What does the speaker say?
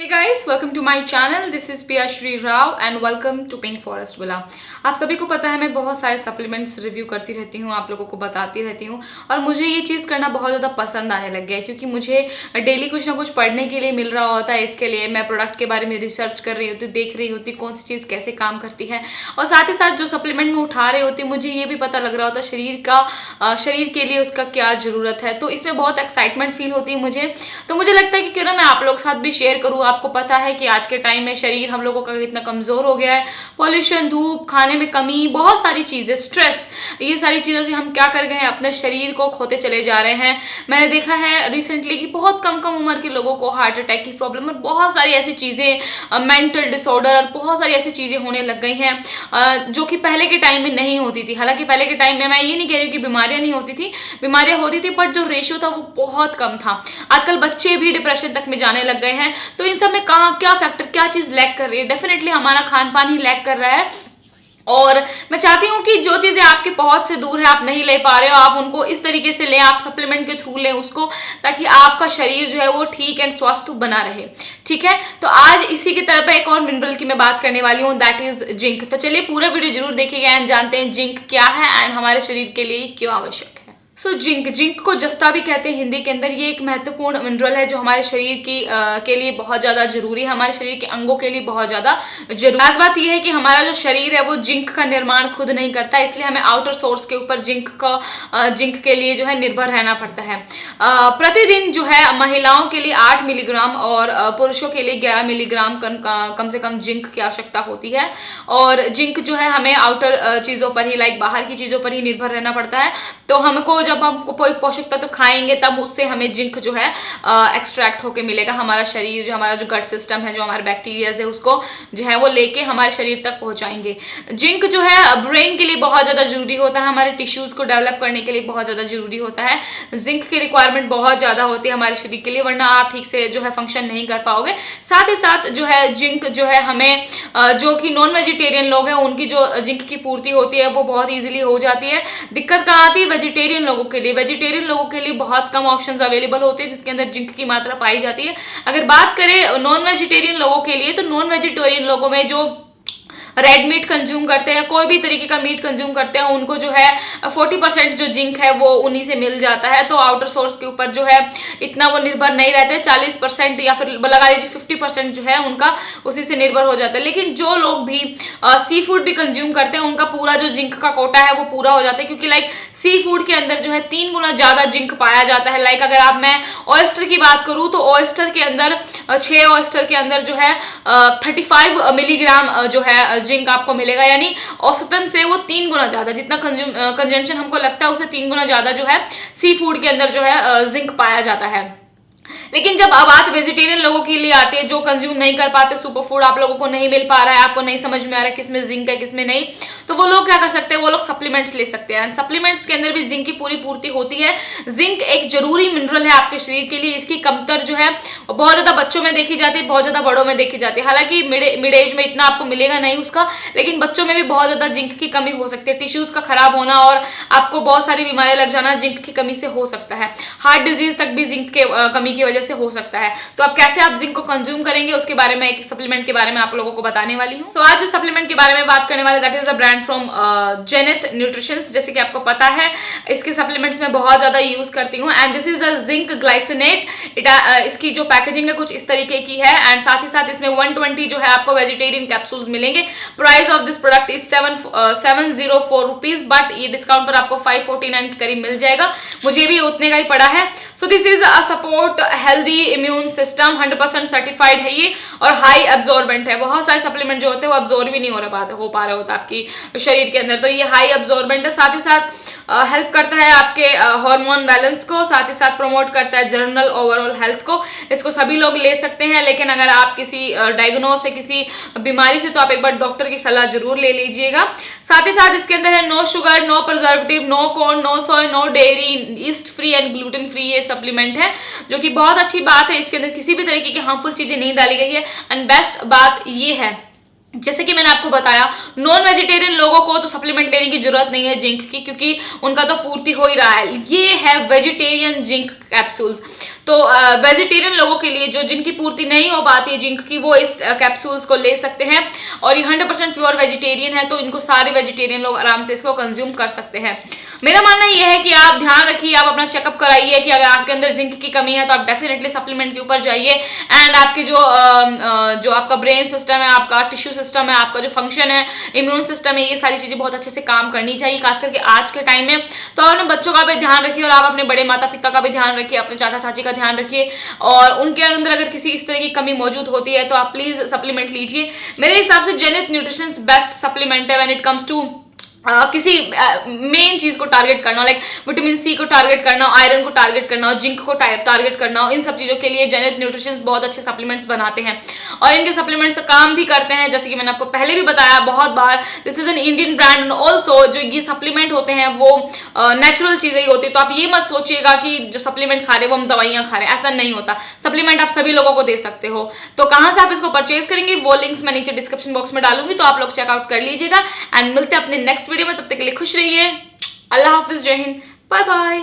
Hey guys, welcome to my channel. This is Piyashri Rao and welcome to Pink Forest Villa. आप सभी को पता है मैं बहुत सारे सप्लीमेंट्स रिव्यू करती रहती हूँ, आप लोगों को बताती रहती हूँ और मुझे ये चीज़ करना बहुत ज़्यादा पसंद आने लग गया है क्योंकि मुझे डेली कुछ ना कुछ पढ़ने के लिए मिल रहा होता है। इसके लिए मैं प्रोडक्ट के बारे में रिसर्च कर रही होती हूँ, देख रही होती कौन सी चीज़ कैसे काम करती है और साथ ही साथ जो सप्लीमेंट में उठा रही होती मुझे ये भी पता लग रहा होता शरीर के लिए उसका क्या ज़रूरत है। तो इसमें बहुत एक्साइटमेंट फील होती है मुझे। तो मुझे लगता है कि क्यों ना मैं आप लोगों के साथ भी शेयर करूँ। आपको पता है कि आज के टाइम में शरीर हम लोगों का कितना कमजोर हो गया है, पॉल्यूशन, धूप, खाने में कमी, बहुत सारी चीजें, स्ट्रेस, ये सारी चीजों से हम क्या कर गए हैं, अपने शरीर को खोते चले जा रहे हैं। मैंने देखा है रिसेंटली कि बहुत कम उम्र के लोगों को हार्ट अटैक की प्रॉब्लम और बहुत सारी ऐसी चीजें, मेंटल डिसऑर्डर, बहुत सारी ऐसी चीजें होने लग गई हैं जो कि पहले के टाइम में नहीं होती थी। हालांकि पहले के टाइम में मैं ये नहीं कह रही हूँ कि बीमारियां नहीं होती थी, बीमारियां होती थी, बट जो रेशियो था वो बहुत कम था। आजकल बच्चे भी डिप्रेशन तक में जाने लग गए हैं। तो इन सब में कहाँ क्या फैक्टर, क्या चीज लैक कर रही है? डेफिनेटली हमारा खान पान ही लैक कर रहा है। और मैं चाहती हूँ कि जो चीजें आपके पहुंच से दूर है, आप नहीं ले पा रहे हो, आप उनको इस तरीके से लें, आप सप्लीमेंट के थ्रू लें उसको, ताकि आपका शरीर जो है वो ठीक एंड स्वस्थ बना रहे। ठीक है, तो आज इसी की तरह एक और मिनरल की मैं बात करने वाली हूँ, दैट इज जिंक। तो चलिए पूरा वीडियो जरूर देखिएगा एंड जानते हैं जिंक क्या है एंड हमारे शरीर के लिए क्यों आवश्यक है। जिंक को जस्ता भी कहते हैं हिंदी के अंदर। ये एक महत्वपूर्ण मिनरल है जो हमारे शरीर के लिए बहुत ज्यादा जरूरी है, हमारे शरीर के अंगों के लिए बहुत ज्यादा जरूरी। खास बात यह है कि हमारा जो शरीर है वो जिंक का निर्माण खुद नहीं करता, इसलिए हमें आउटर सोर्स के ऊपर जिंक के लिए जो है निर्भर रहना पड़ता है। प्रतिदिन जो है महिलाओं के लिए 8 मिलीग्राम और पुरुषों के लिए 11 मिलीग्राम कम से कम जिंक की आवश्यकता होती है। और जिंक जो है हमें आउटर चीजों पर ही, लाइक बाहर की चीजों पर ही निर्भर रहना पड़ता है। तो हमको जब हम कोई पोषक तत्व खाएंगे तब उससे हमें जिंक जो है एक्सट्रैक्ट होके मिलेगा। हमारा शरीर जो, हमारा जो गट सिस्टम है, जो हमारे बैक्टीरिया है, उसको जो है वो लेके हमारे शरीर तक पहुंचाएंगे। जिंक जो है ब्रेन के लिए बहुत ज्यादा जरूरी होता है, हमारे टिश्यूज को डेवलप करने के लिए बहुत ज्यादा जरूरी होता है। जिंक की रिक्वायरमेंट बहुत ज्यादा होती है हमारे शरीर के लिए, वरना आप ठीक से जो है फंक्शन नहीं कर पाओगे। साथ ही साथ जो है जिंक जो है हमें जो कि नॉन वेजिटेरियन लोग हैं उनकी जो जिंक की पूर्ति होती है वो बहुत ईजिली हो जाती है। दिक्कत कहाँ आती है? वेजिटेरियन लोगों के लिए। वेजिटेरियन लोगों के लिए बहुत कम ऑप्शंस अवेलेबल होते हैं जिसके अंदर जिंक की मात्रा पाई जाती है। अगर बात करें नॉन वेजिटेरियन लोगों के लिए, तो नॉन वेजिटेरियन लोगों में जो रेड मीट कंज्यूम करते हैं, कोई भी तरीके का मीट कंज्यूम करते हैं, उनको जो है 40% जो जिंक है वो उन्हीं से मिल जाता है। तो आउटर सोर्स के ऊपर जो है इतना वो निर्भर नहीं रहते। 40% या फिर लगा लीजिए 50% जो है उनका उसी से निर्भर हो जाता है। लेकिन जो लोग भी सी फूड भी कंज्यूम करते हैं उनका पूरा जो जिंक का कोटा है वो पूरा हो जाता है, क्योंकि लाइक सी फूड के अंदर जो है 3 गुना ज्यादा जिंक पाया जाता है। लाइक अगर मैं ऑयस्टर की बात करूं तो ऑयस्टर के अंदर 6 ऑयस्टर के अंदर जो है 35 मिलीग्राम जो है जिंक आपको मिलेगा, यानी औसतन से वो 3 गुना ज्यादा, जितना कंजम्पशन हमको लगता है उससे 3 गुना ज्यादा जो है सी फूड के अंदर जो है जिंक पाया जाता है। लेकिन जब बात वेजिटेरियन लोगों के लिए आती है जो कंज्यूम नहीं कर पाते, सुपर फूड आप लोगों को नहीं मिल पा रहा है, आपको नहीं समझ में आ रहा है किसमें जिंक है किसमें नहीं, तो वो लोग क्या कर सकते हैं? वो लोग सप्लीमेंट्स ले सकते हैं। सप्लीमेंट्स के अंदर भी जिंक की पूरी पूर्ति होती है। जिंक एक जरूरी मिनरल है आपके शरीर के लिए। इसकी कमतर जो है बहुत ज्यादा बच्चों में देखी जाती है, बहुत ज्यादा बड़ों में देखी जाती है। हालांकि मिड एज में इतना आपको मिलेगा नहीं उसका, लेकिन बच्चों में भी बहुत ज्यादा जिंक की कमी हो सकती है। टिश्यूज का खराब होना और आपको बहुत सारी बीमारियां लग जाना जिंक की कमी से हो सकता है। हार्ट डिजीज तक भी जिंक के कमी की वजह से हो सकता है। तो अब कैसे आप जिंक को कंज्यूम करेंगे उसके बारे में, एक सप्लीमेंट के बारे में आप लोगों को बताने वाली हूँ। तो आज इस सप्लीमेंट के बारे में बात करने वाले, that is a brand from Zenith Nutritions. जैसे कि आपको पता है इसके सप्लीमेंट्स में बहुत ज्यादा यूज करती हूँ and this is a zinc glycinate. इसकी जो पैकेजिंग है कुछ इस तरीके की है एंड साथ ही साथ इसमें 120 जो है आपको वेजिटेरियन कैप्सूल्स मिलेंगे। Price of this product is 704 rupees, but ये डिस्काउंट पर आपको 549 के करीब मिल जाएगा। मुझे भी उतने का ही पड़ा है। So this is a support healthy immune system, 100% certified है ये और हाई एब्जॉर्बेंट है। बहुत सारे सप्लीमेंट जो होते हैं वो एब्जॉर्ब ही नहीं हो पा रहे होता आपकी शरीर के अंदर, तो ये हाई एब्जॉर्बेंट है। साथ ही साथ हेल्प करता है आपके हार्मोन बैलेंस को, साथ ही साथ प्रमोट करता है जनरल ओवरऑल हेल्थ को। इसको सभी लोग ले सकते हैं, लेकिन अगर आप किसी डायग्नोस है किसी बीमारी से, तो आप एक बार डॉक्टर की सलाह जरूर ले लीजिएगा। साथ ही साथ इसके अंदर है no sugar, no preservative, no corn, no soy, no dairy, yeast free and gluten free ये सप्लीमेंट है, जो कि बहुत अच्छी बात है। इसके अंदर किसी भी तरीके की हार्मफुल चीजें नहीं डाली गई है एंड बेस्ट बात ये है, जैसे कि मैंने आपको बताया, नॉन वेजिटेरियन लोगों को तो सप्लीमेंट लेने की जरूरत नहीं है जिंक की, क्योंकि उनका तो पूर्ति हो ही रहा है। ये है वेजिटेरियन जिंक कैप्सूल्स। तो वेजिटेरियन लोगों के लिए जो जिनकी पूर्ति नहीं हो पाती है जिंक की, वो इस कैप्सूल्स को ले सकते हैं। और ये 100% प्योर वेजिटेरियन है, तो इनको सारे वेजिटेरियन लोग आराम से इसको कंज्यूम कर सकते हैं। मेरा मानना यह है कि आप ध्यान रखिए, आप अपना चेकअप कराइए कि अगर आपके अंदर जिंक की कमी है तो आप डेफिनेटली सप्लीमेंट के ऊपर जाइए। एंड आपके जो आपका ब्रेन सिस्टम है, आपका टिश्यू सिस्टम है, आपका जो फंक्शन है, इम्यून सिस्टम है, ये सारी चीजें बहुत अच्छे से काम करनी चाहिए, खास करके आज के टाइम में। तो आप अपने बच्चों का भी ध्यान रखिए और आप अपने बड़े माता पिता का भी ध्यान रखिए, अपने चाचा चाची का ध्यान रखिए, और उनके अंदर अगर किसी इस तरह की कमी मौजूद होती है तो आप प्लीज सप्लीमेंट लीजिए। मेरे हिसाब से जेनिथ न्यूट्रिशन बेस्ट सप्लीमेंट है व्हेन इट कम्स टू किसी मेन चीज को टारगेट करना, लाइक विटामिन सी को टारगेट करना, आयरन को टारगेट करना, जिंक को टारगेट करना, इन सब चीजों के लिए जेनिथ न्यूट्रिशन बहुत अच्छे सप्लीमेंट्स बनाते हैं और इनके सप्लीमेंट्स काम भी करते हैं। जैसे कि मैंने आपको पहले भी बताया बहुत बार, this is an Indian brand and also जो ये सप्लीमेंट होते हैं वो नेचुरल चीजें ही होती है। तो आप ये मत सोचिएगा कि जो सप्लीमेंट खा रहे हैं वो हम दवाइयां खा रहे हैं, ऐसा नहीं होता। सप्लीमेंट आप सभी लोगों को दे सकते हो। तो कहां से आप इसको परचेज करेंगे वो लिंक्स मैं नीचे डिस्क्रिप्शन बॉक्स में डालूंगी, तो आप लोग चेकआउट कर लीजिएगा। एंड मिलते हैं अपने नेक्स्ट वीडियो में, तब तक के लिए खुश रहिए। अल्लाह हाफिज, जय हिंद, बाय बाय।